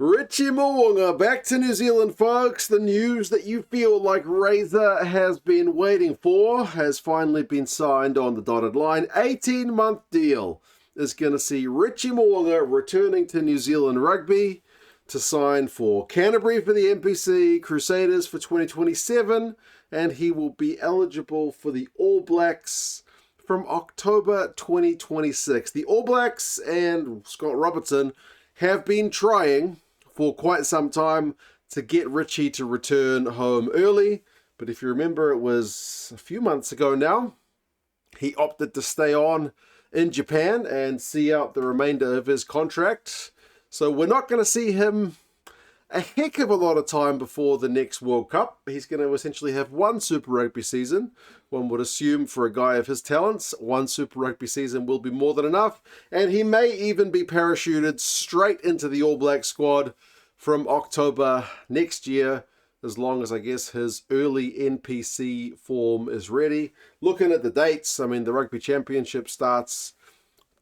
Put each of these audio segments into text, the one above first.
Richie Mo'unga back to New Zealand, folks. The news that you feel like Razor has been waiting for has finally been signed on the dotted line. 18-month deal is going to see Richie Mo'unga returning to New Zealand Rugby to sign for Canterbury for the NPC, Crusaders for 2027, and he will be eligible for the All Blacks from October 2026. The All Blacks and Scott Robertson have been trying for quite some time to get Richie to return home early. But if you remember, it was a few months ago now, he opted to stay on in Japan and see out the remainder of his contract. So we're not going to see him a heck of a lot of time before the next World Cup. He's going to essentially have one Super Rugby season. One would assume for a guy of his talents, one Super Rugby season will be more than enough. And he may even be parachuted straight into the All Black squad from October next year, as long as, I guess, his early NPC form is ready. Looking at the dates, I mean, the Rugby Championship starts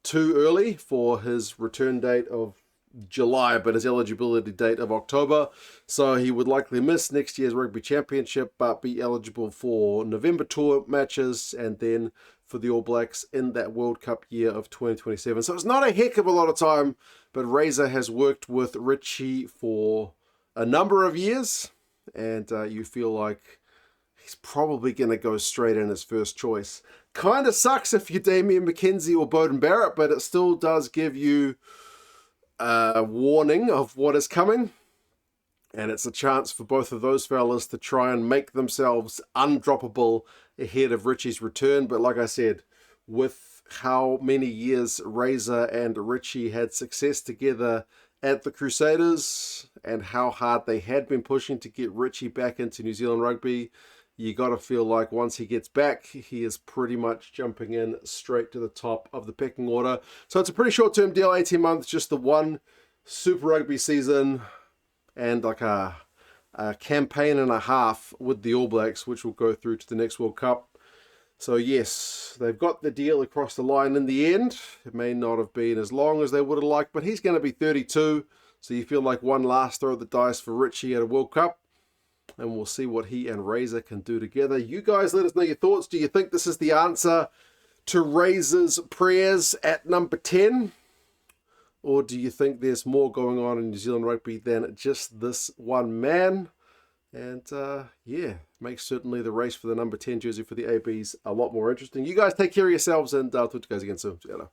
too early for his return date of July, but his eligibility date of October. So he would likely miss next year's Rugby Championship, but be eligible for November tour matches and then for the All Blacks in that World Cup year of 2027. So it's not a heck of a lot of time, but Razor has worked with Richie for a number of years, and you feel like he's probably going to go straight in as first choice. Kind of sucks if you're Damian McKenzie or Beauden Barrett, but it still does give you a warning of what is coming, and it's a chance for both of those fellas to try and make themselves undroppable ahead of Richie's return. But like I said, with how many years Razor and Richie had success together at the Crusaders and how hard they had been pushing to get Richie back into New Zealand Rugby, you got to feel like once he gets back, he is pretty much jumping in straight to the top of the pecking order. So it's a pretty short-term deal, 18 months, just the one Super Rugby season and like a campaign and a half with the All Blacks, which will go through to the next World Cup. So yes, they've got the deal across the line in the end. It may not have been as long as they would have liked, but he's going to be 32. So you feel like one last throw of the dice for Richie at a World Cup. And we'll see what he and Razor can do together. You guys let us know your thoughts. Do you think this is the answer to Razor's prayers at number 10? Or do you think there's more going on in New Zealand Rugby than just this one man? And yeah, makes certainly the race for the number 10 jersey for the ABs a lot more interesting. You guys take care of yourselves, and I'll talk to you guys again soon. See you later.